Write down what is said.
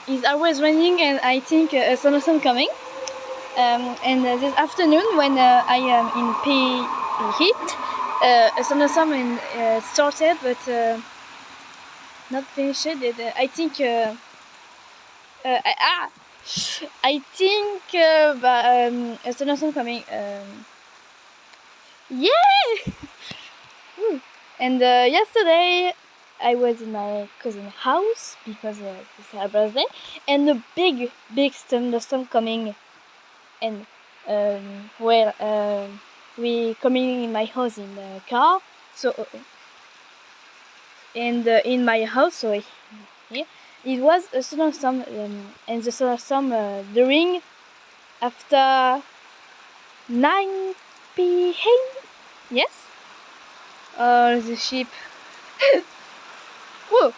It's always raining, and I think a thunderstorm coming. And this afternoon, when I am in PE, a thunderstorm started, but not finished. I think. I think a thunderstorm coming. Yeah. And yesterday I was in my cousin's house because it's her birthday, and a big thunderstorm coming, and we coming in my house in the car. So and in my house, so here it was a thunderstorm, and the thunderstorm during after 9 p.m. Yes. The sheep. Whoa.